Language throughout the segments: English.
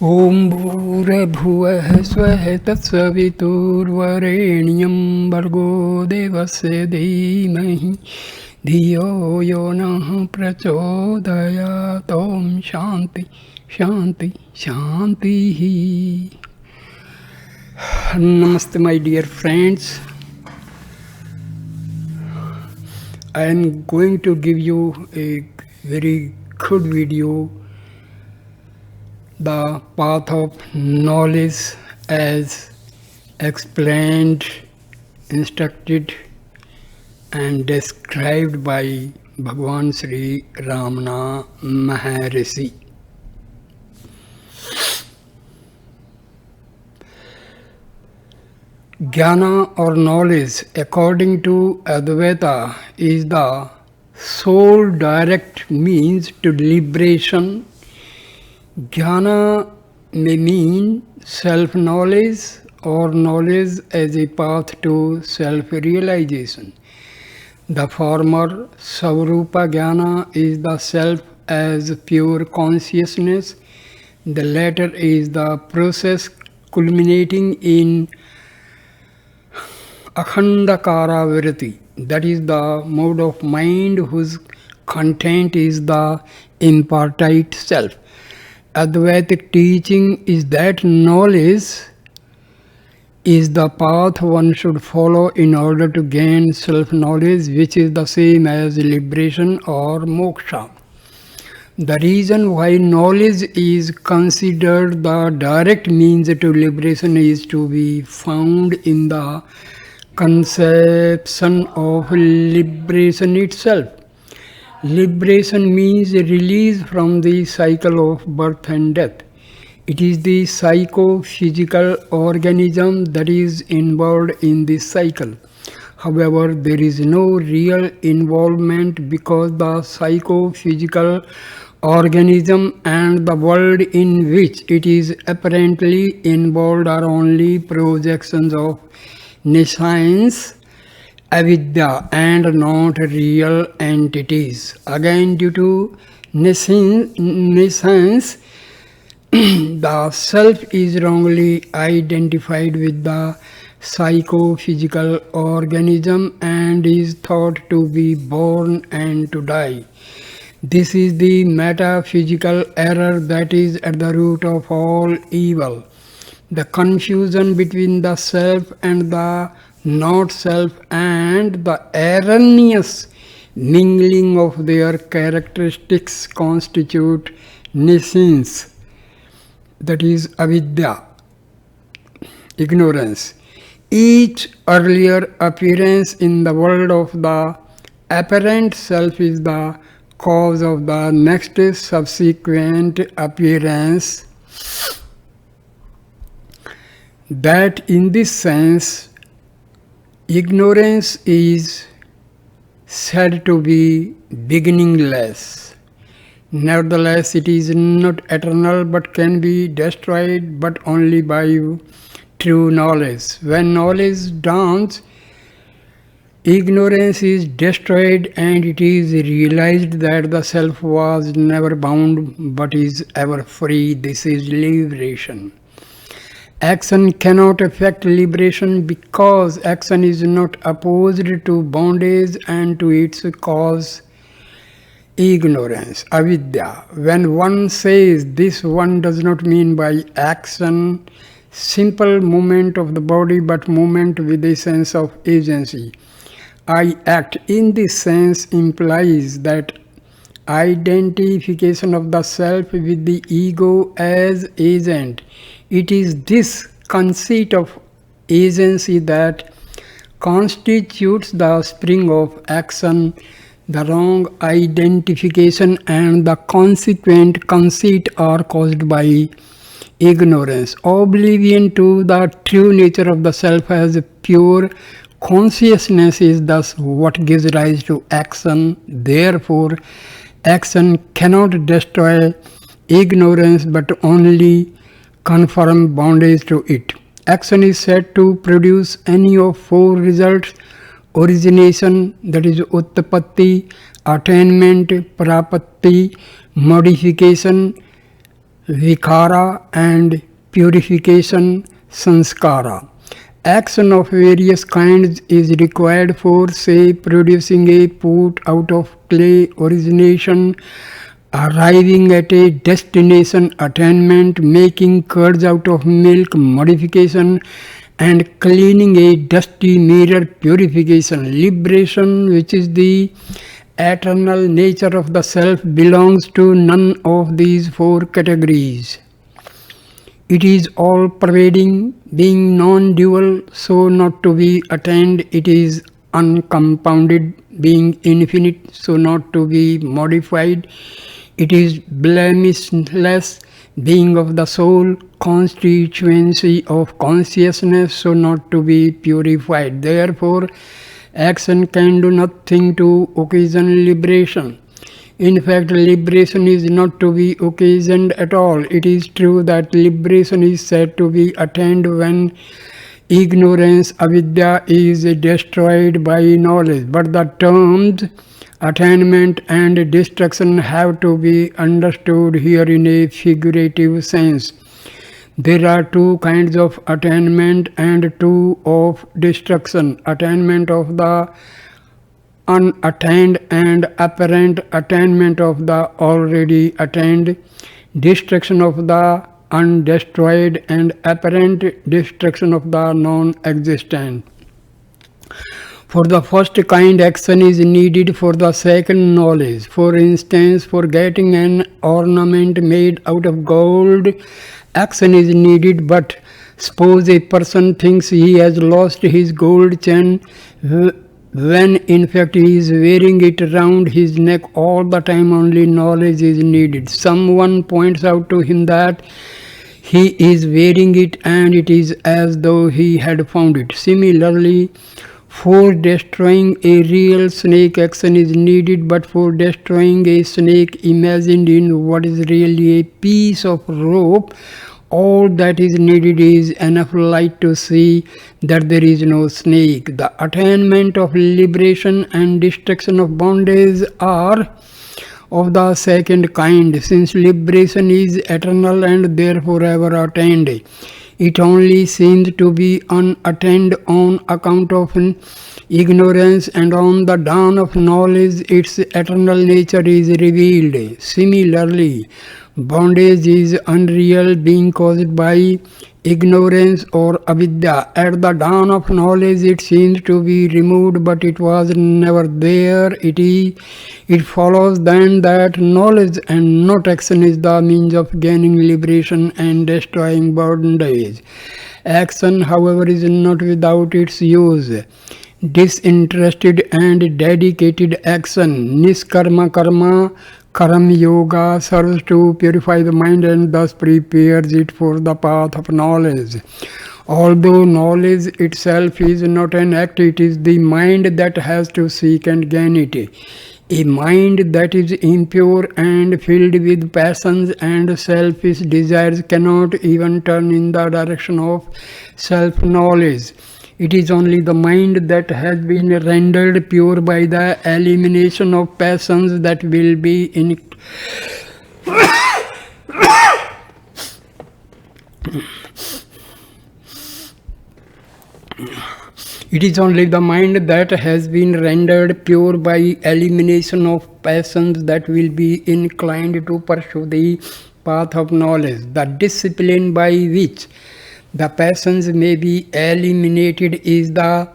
ॐ भूर्भुवः स्वः तत्सवितुर्वरेण्यं भर्गो देवस्य धीमहि धियो यो नः प्रचोदयात्। ॐ शान्ति शान्ति शान्तिः। Namaste my dear friends. I am going to give you a very good video, the path of knowledge as explained, instructed and described by Bhagwan Sri Ramana Maharishi. Jnana or knowledge, according to Advaita, is the sole direct means to liberation. Jnana may mean self-knowledge or knowledge as a path to self-realization. The former, Swarupa Jnana, is the self as pure consciousness. The latter is the process culminating in Akhandakara Vritti, that is the mode of mind whose content is the impartite self. Advaitic teaching is that knowledge is the path one should follow in order to gain self-knowledge, which is the same as liberation or moksha. The reason why knowledge is considered the direct means to liberation is to be found in the conception of liberation itself. Liberation means release from the cycle of birth and death. It is the psycho-physical organism that is involved in this cycle. However, there is no real involvement because the psycho-physical organism and the world in which it is apparently involved are only projections of nescience, avidya, and not real entities. Again, due to nescience, the self is wrongly identified with the psycho-physical organism and is thought to be born and to die. This is the metaphysical error that is at the root of all evil. The confusion between the self and the not self and the erroneous mingling of their characteristics constitute nescience, that is avidya, ignorance. Each earlier appearance in the world of the apparent self is the cause of the next subsequent appearance. That in this sense, ignorance is said to be beginningless. Nevertheless, it is not eternal but can be destroyed, but only by true knowledge. When knowledge dawns, ignorance is destroyed and it is realized that the self was never bound but is ever free. This is liberation. Action cannot affect liberation because action is not opposed to bondage and to its cause, ignorance, avidya. When one says this, one does not mean by action simple movement of the body but movement with a sense of agency. I act in this sense implies that identification of the self with the ego as agent. It is this conceit of agency that constitutes the spring of action. The wrong identification and the consequent conceit are caused by ignorance. Oblivion to the true nature of the self as pure consciousness is thus what gives rise to action. Therefore, action cannot destroy ignorance but only confirm bondage to it. Action is said to produce any of four results: origination, that is uttapatti, attainment, prapatti, modification, Vikara, and purification, sanskara. Action of various kinds is required for, say, producing a pot out of clay, origination, arriving at a destination, attainment, making curds out of milk, modification, and cleaning a dusty mirror, purification. Liberation, which is the eternal nature of the self, belongs to none of these four categories. It is all pervading, being non dual, so not to be attained. It is uncompounded, being infinite, so not to be modified. It is blemishless, being of the soul, constituency of consciousness, so not to be purified. Therefore, action can do nothing to occasion liberation. In fact, liberation is not to be occasioned at all. It is true that liberation is said to be attained when ignorance, avidya, is destroyed by knowledge. But the terms attainment and destruction have to be understood here in a figurative sense. There are two kinds of attainment and two of destruction. Attainment of the unattained and apparent attainment of the already attained, destruction of the undestroyed and apparent destruction of the non-existent. For the first kind, action is needed. For the second, knowledge. For instance, for getting an ornament made out of gold, action is needed. But suppose a person thinks he has lost his gold chain, when in fact he is wearing it around his neck all the time. Only knowledge is needed. Someone points out to him that he is wearing it and it is as though he had found it. Similarly, for destroying a real snake, action is needed, but for destroying a snake imagined in what is really a piece of rope, all that is needed is enough light to see that there is no snake. The attainment of liberation and destruction of bondage are of the second kind. Since liberation is eternal and therefore ever attained, it only seems to be unattained on account of ignorance, and on the dawn of knowledge its eternal nature is revealed. Similarly, bondage is unreal, being caused by ignorance or avidya. At the dawn of knowledge it seems to be removed, but it was never there. It follows then that knowledge and not action is the means of gaining liberation and destroying bondage. Action, however, is not without its use. Disinterested and dedicated action, niskarma karma, Karam Yoga, serves to purify the mind and thus prepares it for the path of knowledge. Although knowledge itself is not an act, it is the mind that has to seek and gain it. A mind that is impure and filled with passions and selfish desires cannot even turn in the direction of self-knowledge. It is only the mind that has been rendered pure by the elimination of passions that will be in It is only the mind that has been rendered pure by elimination of passions that will be inclined to pursue the path of knowledge. The discipline by which the passions may be eliminated is the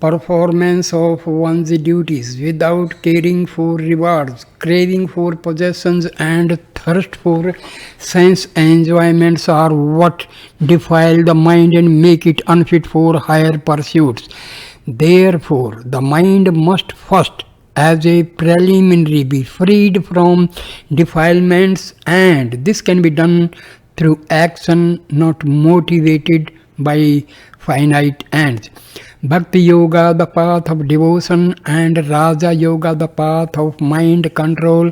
performance of one's duties without caring for rewards. Craving for possessions and thirst for sense enjoyments are what defile the mind and make it unfit for higher pursuits. Therefore, the mind must first, as a preliminary, be freed from defilements, and this can be done through action not motivated by finite ends. Bhakti Yoga, the path of devotion, and Raja Yoga, the path of mind control,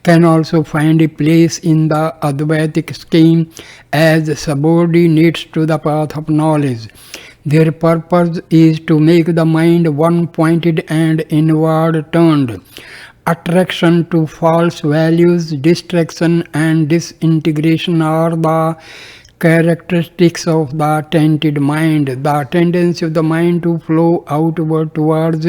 can also find a place in the Advaitic scheme as subordinates to the path of knowledge. Their purpose is to make the mind one-pointed and inward turned. Attraction to false values, distraction, and disintegration are the characteristics of the tainted mind. The tendency of the mind to flow outward towards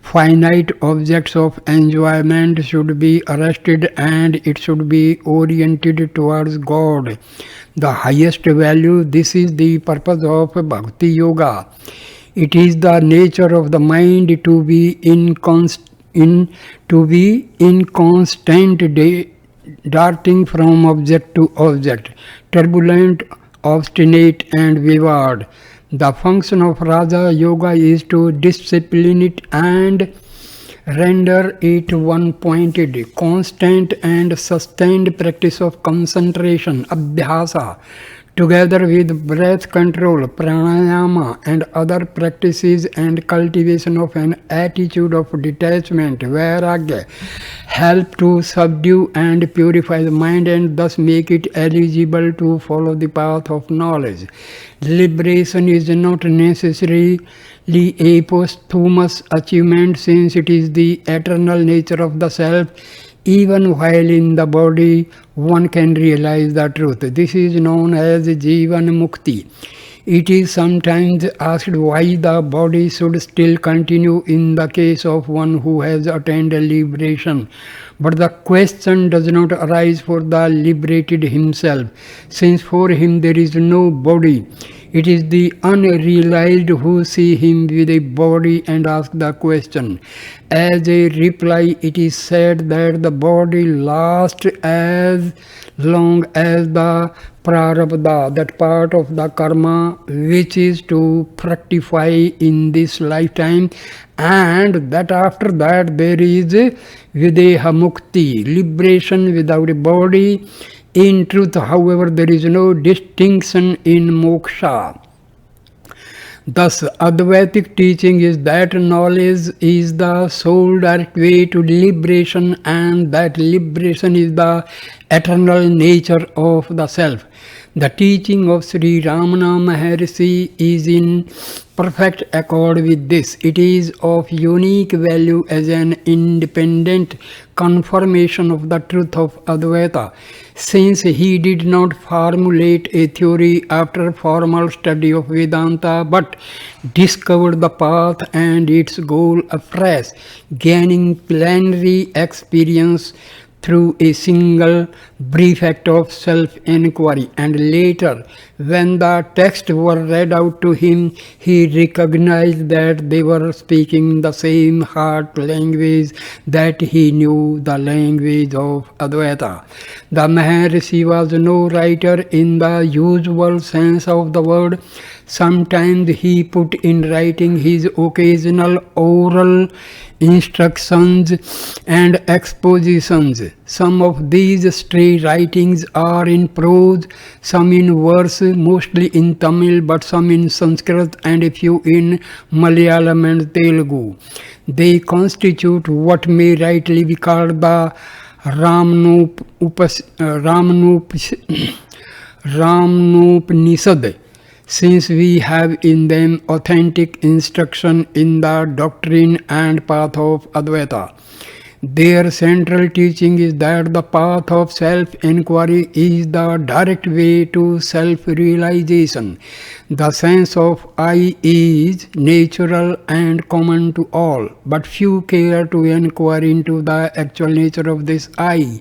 finite objects of enjoyment should be arrested, and it should be oriented towards God, the highest value. This is the purpose of Bhakti Yoga. It is the nature of the mind to be in constant darting from object to object, turbulent, obstinate, and wayward. The function of Raja Yoga is to discipline it and render it one-pointed, constant and sustained practice of concentration, abhyasa, together with breath control, pranayama, and other practices, and cultivation of an attitude of detachment, vairagya, help to subdue and purify the mind and thus make it eligible to follow the path of knowledge. Liberation is not necessarily a posthumous achievement, since it is the eternal nature of the self. Even while in the body, one can realize the truth. This is known as Jivan Mukti. It is sometimes asked why the body should still continue in the case of one who has attained liberation. But the question does not arise for the liberated himself, since for him there is no body. It is the unrealized who see him with a body and ask the question. As a reply, it is said that the body lasts as long as the prarabdha, that part of the karma which is to fructify in this lifetime, and that after that there is videha mukti, liberation without a body. In truth, however, there is no distinction in moksha. Thus, Advaitic teaching is that knowledge is the sole direct way to liberation, and that liberation is the eternal nature of the self. The teaching of Sri Ramana Maharshi is in perfect accord with this. It is of unique value as an independent confirmation of the truth of Advaita, since he did not formulate a theory after formal study of Vedanta, but discovered the path and its goal afresh, gaining plenary experience through a single brief act of self-inquiry. And later, when the texts were read out to him, he recognized that they were speaking the same heart language that he knew, the language of Advaita. The Maharshi was no writer in the usual sense of the word. Sometimes he put in writing his occasional oral instructions and expositions. Some of these stray writings are in prose, some in verse, mostly in Tamil, but some in Sanskrit, and a few in Malayalam and Telugu. They constitute what may rightly be called the Ramanopanishad, since we have in them authentic instruction in the doctrine and path of Advaita. Their central teaching is that the path of self-inquiry is the direct way to self-realization. The sense of I is natural and common to all, but few care to inquire into the actual nature of this I.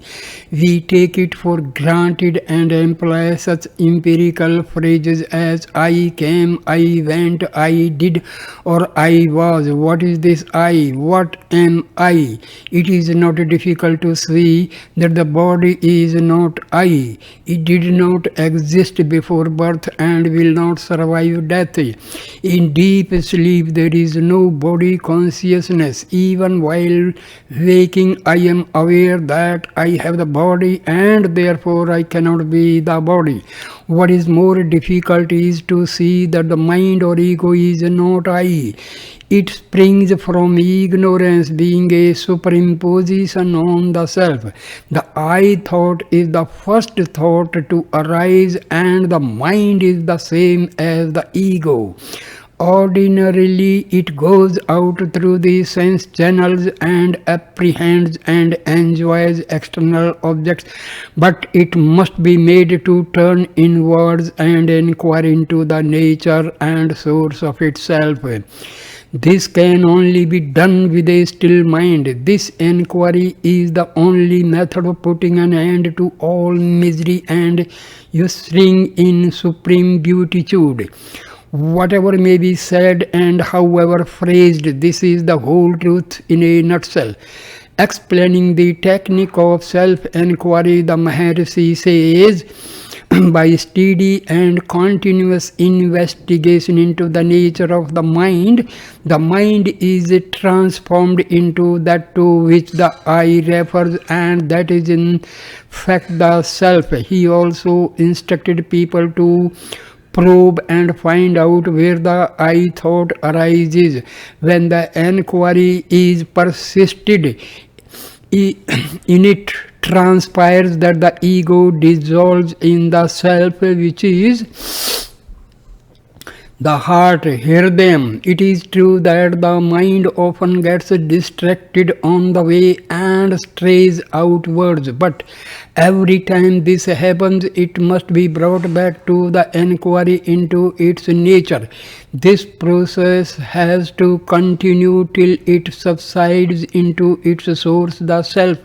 We take it for granted and employ such empirical phrases as I came, I went, I did, or I was. What is this I? What am I? It is not difficult to see that the body is not I. It did not exist before birth and will not survive death. In deep sleep there is no body consciousness. Even while waking I am aware that I have the body and therefore I cannot be the body. What is more difficult is to see that the mind or ego is not I. It springs from ignorance, being a superimposition on the self. The I thought is the first thought to arise, and the mind is the same as the ego. Ordinarily, it goes out through the sense channels and apprehends and enjoys external objects, but it must be made to turn inwards and inquire into the nature and source of itself. This can only be done with a still mind. This inquiry is the only method of putting an end to all misery and ushering in supreme beatitude. Whatever may be said and however phrased, this is the whole truth in a nutshell. Explaining the technique of self-inquiry, the Maharishi says, by steady and continuous investigation into the nature of the mind is transformed into that to which the I refers, and that is in fact the self. He also instructed people to probe and find out where the I thought arises. When the inquiry is persisted, in it transpires that the ego dissolves in the self, which is the heart. Hear them. It is true that the mind often gets distracted on the way and strays outwards, but every time this happens, it must be brought back to the inquiry into its nature. This process has to continue till it subsides into its source, the self.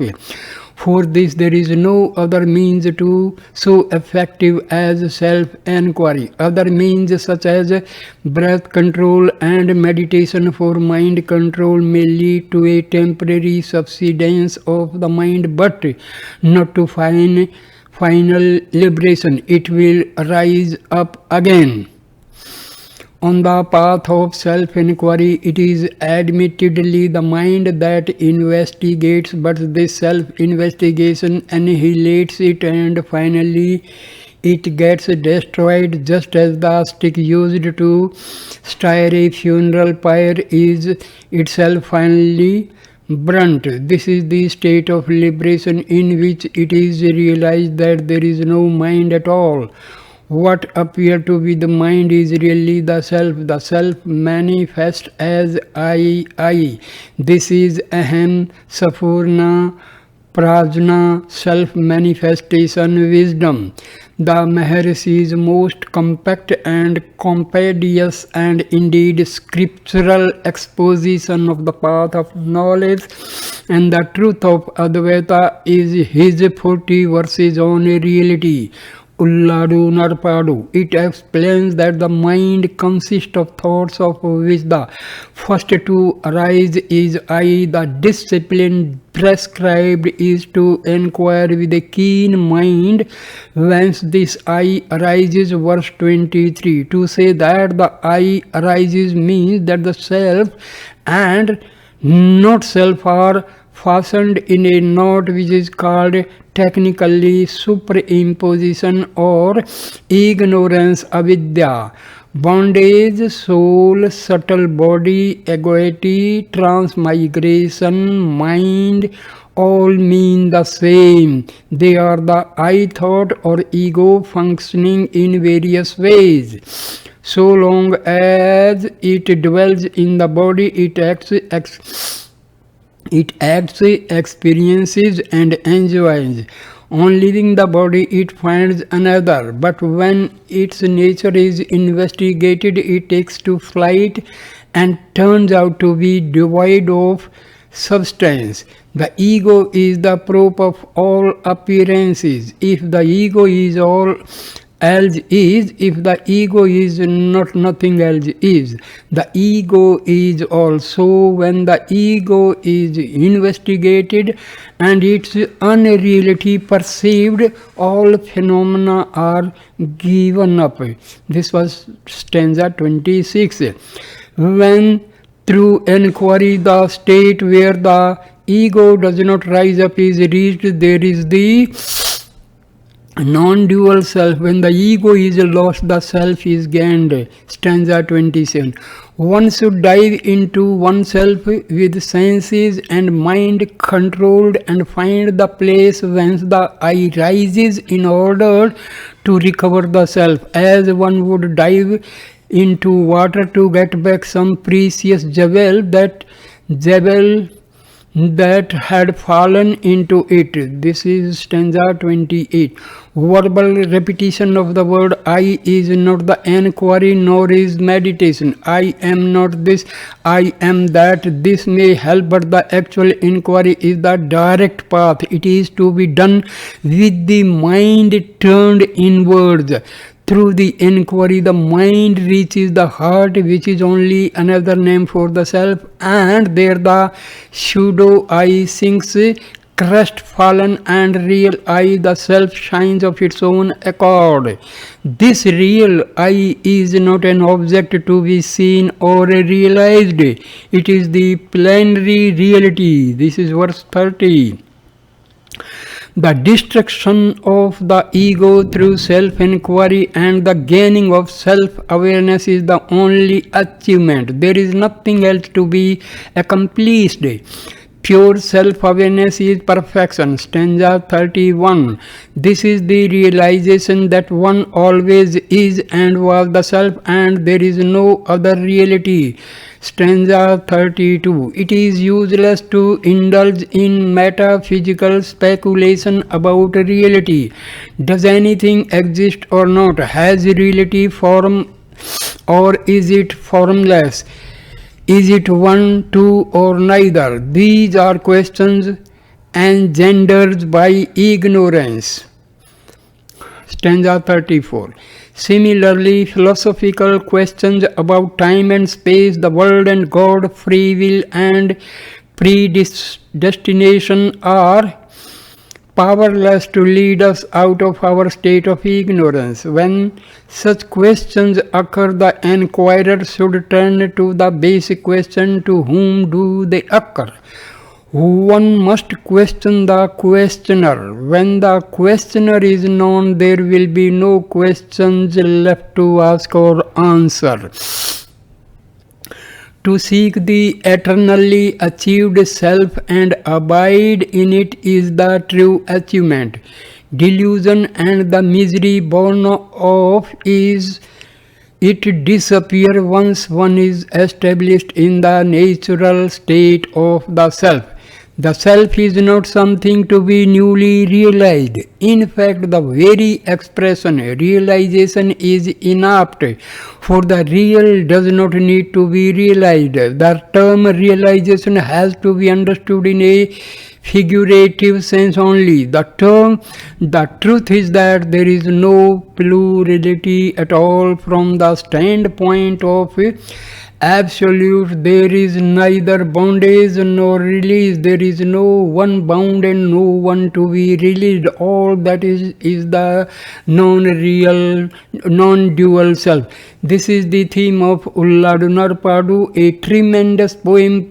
For this there is no other means to so effective as self-inquiry. Other means such as breath control and meditation for mind control may lead to a temporary subsidence of the mind, but not to final liberation. It will rise up again. On the path of self-inquiry, it is admittedly the mind that investigates, but this self-investigation annihilates it, and finally it gets destroyed, just as the stick used to stir a funeral pyre is itself finally burnt. This is the state of liberation in which it is realized that there is no mind at all. What appears to be the mind is really the self. The self manifests as I. This is Aham, Sapurna, Prajna, self-manifestation wisdom. The Maharishi's most compact and compendious and indeed scriptural exposition of the path of knowledge and the truth of Advaita is his 40 verses on reality. Ulladu Narpadu. It explains that the mind consists of thoughts of which the first to arise is I. The discipline prescribed is to inquire with a keen mind whence this I arises. Verse 23. To say that the I arises means that the self and not self are fastened in a knot which is called technically superimposition or ignorance, avidya. Bondage, soul, subtle body, egoity, transmigration, mind, all mean the same. They are the I thought or ego functioning in various ways. So long as it dwells in the body, it acts, experiences and enjoys. On leaving the body it finds another, but when its nature is investigated it takes to flight and turns out to be devoid of substance. The ego is the prop of all appearances. If the ego is all else is, if the ego is not, nothing else is. The ego is also. When the ego is investigated and its unreality perceived, all phenomena are given up. This was stanza 26. When through inquiry the state where the ego does not rise up is reached, there is the non-dual self. When the ego is lost, the self is gained. Stanza 27. One should dive into oneself with senses and mind controlled and find the place whence the I rises in order to recover the self. As one would dive into water to get back some precious jewel that had fallen into it. This is stanza 28. Verbal repetition of the word I is not the enquiry nor is meditation. I am not this, I am that. This may help, but the actual inquiry is the direct path. It is to be done with the mind turned inwards. Through the inquiry, the mind reaches the heart, which is only another name for the self, and there the pseudo I sinks crestfallen, and real I, the self, shines of its own accord. This real I is not an object to be seen or realized, it is the plenary reality. This is verse 30. The destruction of the ego through self-inquiry and the gaining of self-awareness is the only achievement. There is nothing else to be accomplished. Pure self-awareness is perfection. Stanza 31. This is the realization that one always is and was the self, and there is no other reality. Stanza 32. It is useless to indulge in metaphysical speculation about reality. Does anything exist or not? Has reality form or is it formless? Is it one, two, or neither? These are questions engendered by ignorance. Stanza 34. Similarly, philosophical questions about time and space, the world and God, free will and predestination are powerless to lead us out of our state of ignorance. When such questions occur, the inquirer should turn to the basic question: to whom do they occur? One must question the questioner. When the questioner is known, there will be no questions left to ask or answer. To seek the eternally achieved self and abide in it is the true achievement. Delusion and the misery born of it disappear once one is established in the natural state of the self. The self is not something to be newly realized. In fact, the very expression realization is inapt, for the real does not need to be realized. The term realization has to be understood in a figurative sense only. The truth is that there is no plurality at all from the standpoint of absolute. There is neither bondage nor release. There is no one bound and no one to be released. All that is the non-real, non-dual self. This is the theme of Ulladunarpadu, a tremendous poem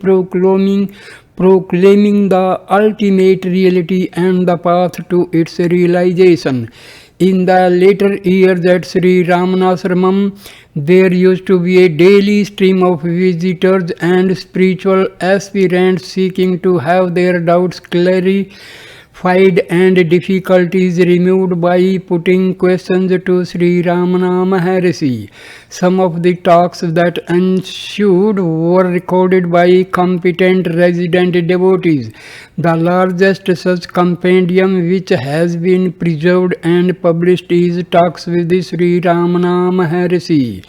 proclaiming the ultimate reality and the path to its realization. In the later years at Sri Ramanashramam, there used to be a daily stream of visitors and spiritual aspirants seeking to have their doubts clarified and difficulties removed by putting questions to Sri Ramana Maharshi. Some of the talks that ensued were recorded by competent resident devotees. The largest such compendium which has been preserved and published is Talks with the Sri Ramana Maharshi.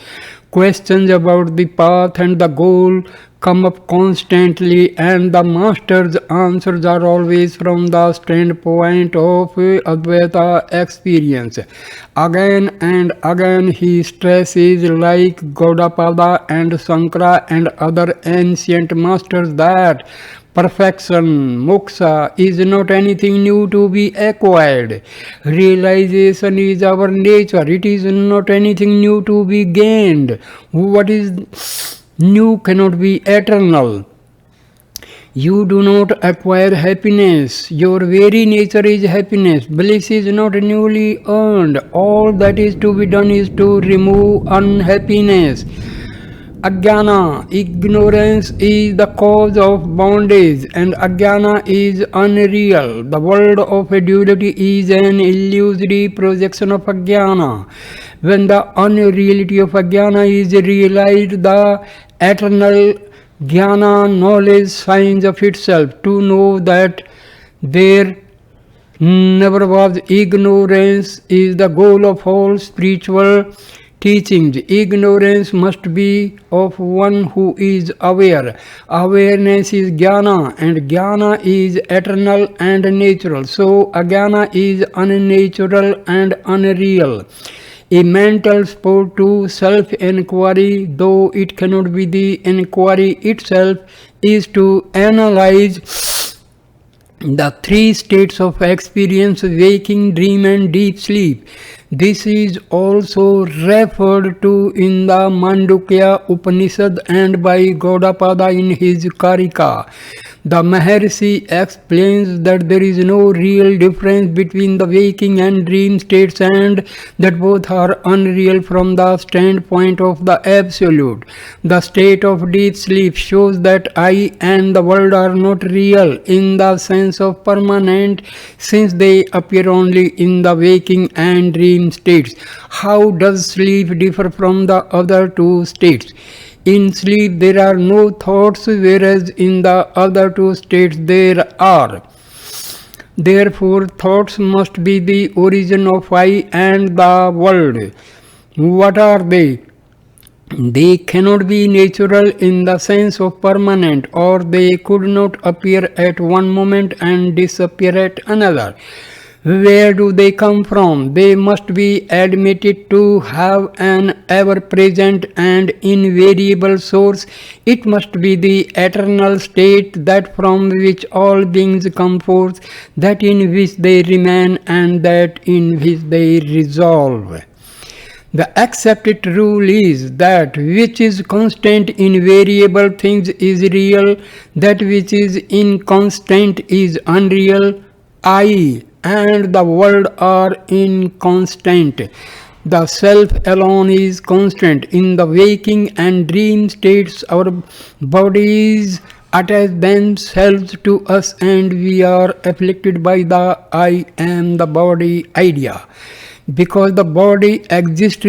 Questions about the path and the goal come up constantly, and the master's answers are always from the standpoint of Advaita experience. Again and again he stresses, like Gaudapada and Sankara and other ancient masters, that perfection, moksha, is not anything new to be acquired. Realization is our nature. It is not anything new to be gained. What is new cannot be eternal. You do not acquire happiness. Your very nature is happiness. Bliss is not newly earned. All that is to be done is to remove unhappiness. Ajnana, ignorance is the cause of bondage, and ajnana is unreal. The world of duality is an illusory projection of ajnana. When the unreality of ajnana is realized, the eternal jnana, knowledge, signs of itself to know that there never was ignorance is the goal of all spiritual teachings. Ignorance must be of one who is aware. Awareness is jnana, and jnana is eternal and natural. So ajnana is unnatural and unreal. A mental sport to self-inquiry, though it cannot be the inquiry itself, is to analyze the three states of experience: waking, dream, and deep sleep. This is also referred to in the Mandukya Upanishad and by Gaudapada in his Karika. The Maharishi explains that there is no real difference between the waking and dream states, and that both are unreal from the standpoint of the Absolute. The state of deep sleep shows that I and the world are not real in the sense of permanent, since they appear only in the waking and dream states. How does sleep differ from the other two states? In sleep there are no thoughts, whereas in the other two states there are. Therefore, thoughts must be the origin of I and the world. What are they? They cannot be natural in the sense of permanent, or they could not appear at one moment and disappear at another. Where do they come from? They must be admitted to have an ever-present and invariable source. It must be the eternal state, that from which all beings come forth, that in which they remain, and that in which they resolve. The accepted rule is that which is constant in variable things is real, that which is inconstant is unreal. I and the world are inconstant. The self alone is constant. In the waking and dream states, our bodies attach themselves to us and we are afflicted by the I am the body idea. Because the body exists,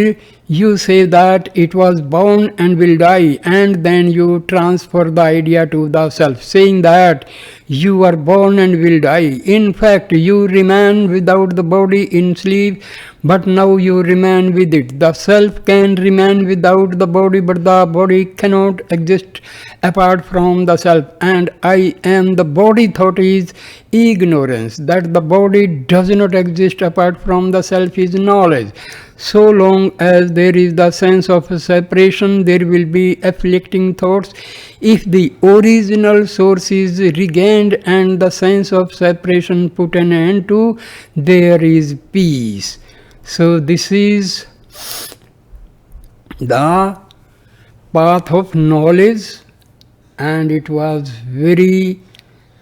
you say that it was born and will die, and then you transfer the idea to the self, saying that you are born and will die. In fact, you remain without the body in sleep, but now you remain with it. The self can remain without the body, but the body cannot exist apart from the self. And I am the body thought is ignorance. That the body does not exist apart from the self is knowledge. So long as there is the sense of separation, there will be afflicting thoughts. If the original source is regained and the sense of separation put an end to, there is peace. So this is the path of knowledge, and it was very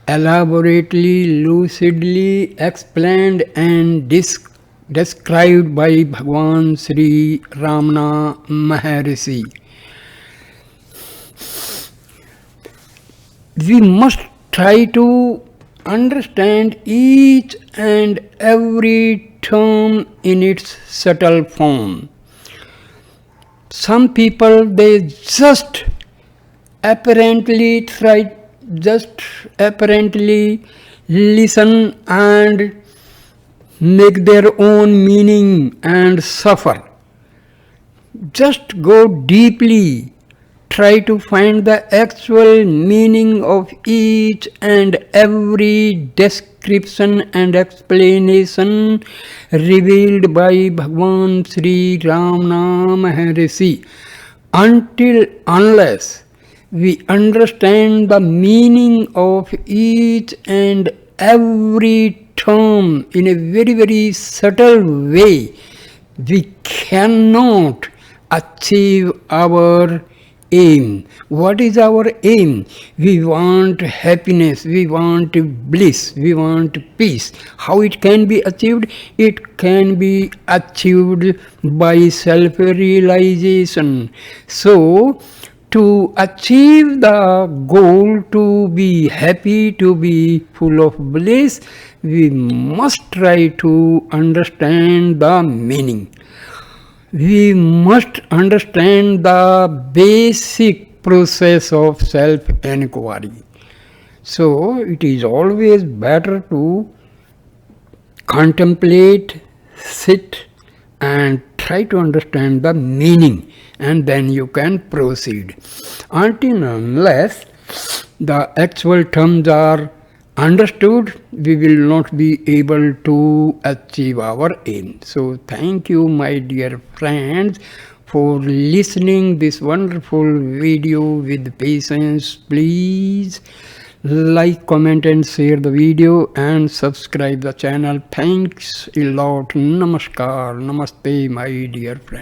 elaborately, lucidly explained and described by Bhagwan Sri Ramana Maharishi. We must try to understand each and every term in its subtle form. Some people, they just apparently listen and make their own meaning and suffer. Just go deeply, try to find the actual meaning of each and every description and explanation revealed by Bhagwan Sri Ramana Maharishi. Unless we understand the meaning of each and every term in a very, very subtle way, we cannot achieve our aim. What is our aim? We want happiness, we want bliss, we want peace. How it can be achieved? It can be achieved by self-realization. So, To achieve the goal, to be happy, to be full of bliss, we must try to understand the meaning. We must understand the basic process of self-inquiry. So it is always better to contemplate, sit, and try to understand the meaning, and then you can proceed. Until and unless the actual terms are understood, we will not be able to achieve our aim. So thank you, my dear friends, for listening this wonderful video with patience. Please like, comment and share the video and subscribe the channel. Thanks a lot. Namaskar. Namaste, my dear friends.